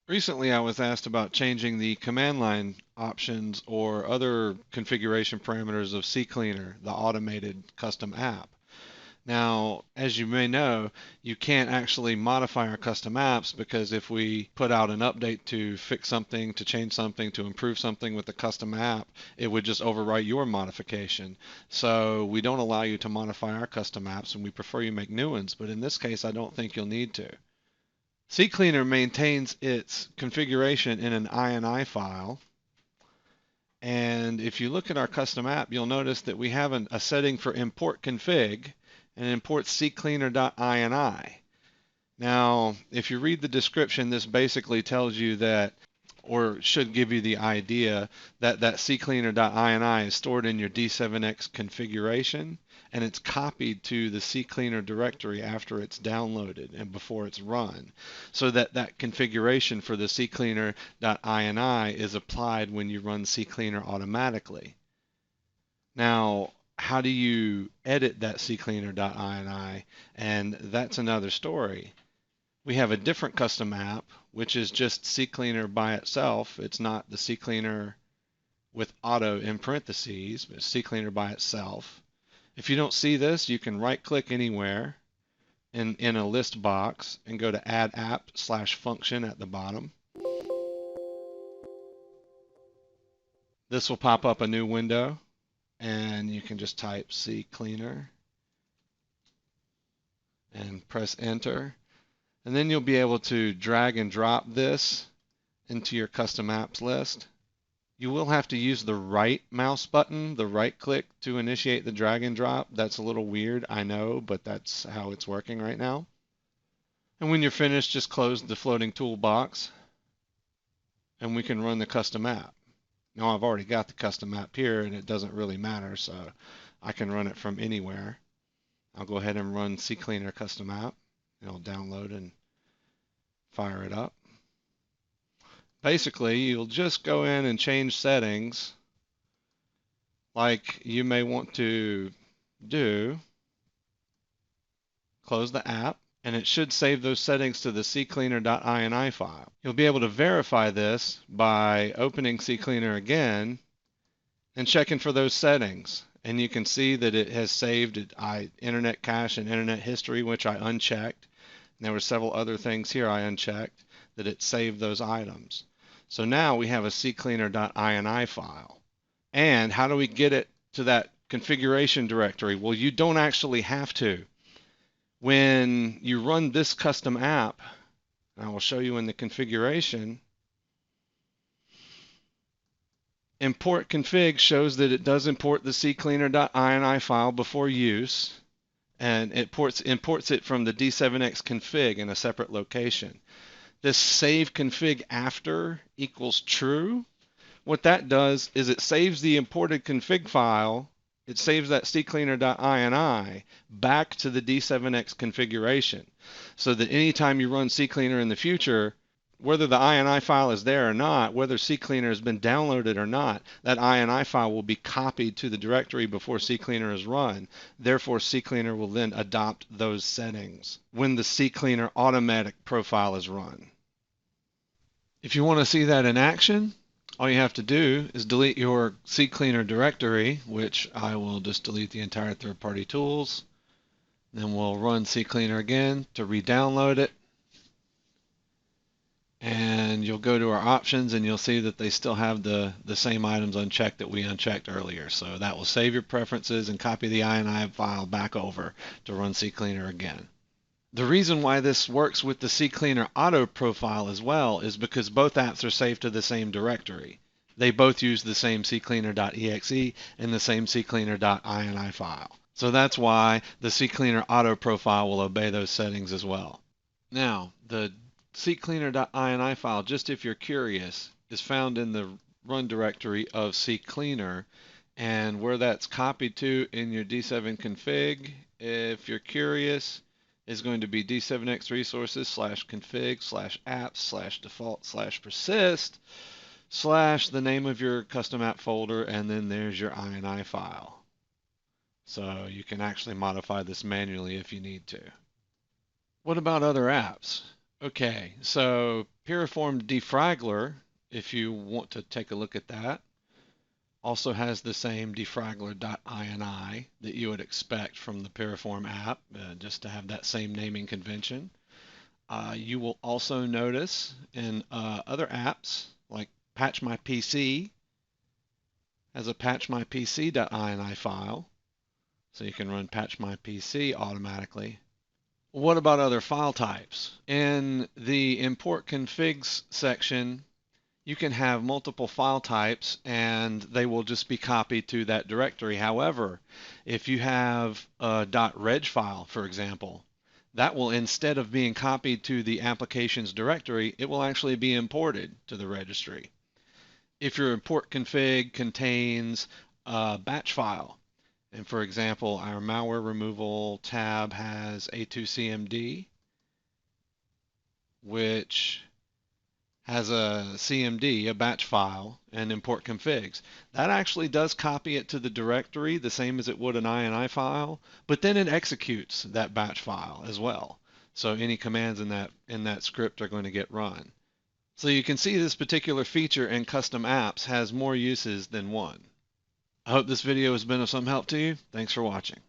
Recently, I was asked about changing the command line options or other configuration parameters of CCleaner, the automated custom app. Now, as you may know, you can't actually modify our custom apps because if we put out an update to fix something, to change something, to improve something with the custom app, it would just overwrite your modification. So we don't allow you to modify our custom apps and we prefer you make new ones. But in this case, I don't think you'll need to. CCleaner maintains its configuration in an INI file. And if you look at our custom app, you'll notice that we have a setting for import config and it imports CCleaner.ini. Now, if you read the description, this basically tells you that, or should give you the idea that CCleaner.ini is stored in your d7x configuration and it's copied to the CCleaner directory after it's downloaded and before it's run, so that that configuration for the CCleaner.ini is applied when you run CCleaner automatically. Now, how do you edit that CCleaner.ini? And that's another story. We have a different custom app, which is just CCleaner by itself. It's not the CCleaner with auto in parentheses, but CCleaner by itself. If you don't see this, you can right-click anywhere in a list box and go to Add App/Function at the bottom. This will pop up a new window, and you can just type CCleaner and press Enter. And then you'll be able to drag and drop this into your custom apps list. You will have to use the right mouse button, the right click, to initiate the drag and drop. That's a little weird, I know, but that's how it's working right now. And when you're finished, just close the floating toolbox and we can run the custom app. Now I've already got the custom app here and it doesn't really matter, so I can run it from anywhere. I'll go ahead and run CCleaner custom app. It'll download and fire it up. Basically, you'll just go in and change settings like you may want to do. Close the app, and it should save those settings to the CCleaner.ini file. You'll be able to verify this by opening CCleaner again and checking for those settings. And you can see that it has saved internet cache and internet history, which I unchecked. And there were several other things here I unchecked that it saved those items. So now we have a CCleaner.ini file. And how do we get it to that configuration directory? Well, you don't actually have to. When you run this custom app, and I will show you in the configuration, import config shows that it does import the CCleaner.ini file before use, and it imports it from the d7x config in a separate location. This save config after equals true. What that does is it saves the imported config file, it saves that CCleaner.ini back to the d7x configuration, so that anytime you run CCleaner in the future, whether the ini file is there or not, whether CCleaner has been downloaded or not, that ini file will be copied to the directory before CCleaner is run. Therefore, CCleaner will then adopt those settings when the CCleaner automatic profile is run. If you want to see that in action, all you have to do is delete your CCleaner directory, which I will just delete the entire third-party tools. Then we'll run CCleaner again to re-download it. And you'll go to our options and you'll see that they still have the same items unchecked that we unchecked earlier. So that will save your preferences and copy the ini file back over to run CCleaner again. The reason why this works with the CCleaner auto profile as well is because both apps are saved to the same directory. They both use the same CCleaner.exe and the same CCleaner.ini file. So that's why the CCleaner auto profile will obey those settings as well. Now, the CCleaner.ini file, just if you're curious, is found in the run directory of CCleaner, and where that's copied to in your d7 config, if you're curious, is going to be d7x resources /config /apps /default /persist / the name of your custom app folder, and then there's your ini file. So you can actually modify this manually if you need to. What about other apps? Okay, so Piriform Defraggler, if you want to take a look at that, also has the same defraggler.ini that you would expect from the Piriform app, just to have that same naming convention. You will also notice in other apps like Patch My PC has a patchmypc.ini file, so you can run Patch My PC automatically. What about other file types? In the import configs section, you can have multiple file types and they will just be copied to that directory. However, if you have a .reg file, for example, that will, instead of being copied to the applications directory, it will actually be imported to the registry. If your import config contains a batch file, and for example, our malware removal tab has A2CMD, which has a CMD, a batch file, and import configs. That actually does copy it to the directory the same as it would an INI file, but then it executes that batch file as well. So any commands in that script are going to get run. So you can see this particular feature in custom apps has more uses than one. I hope this video has been of some help to you. Thanks for watching.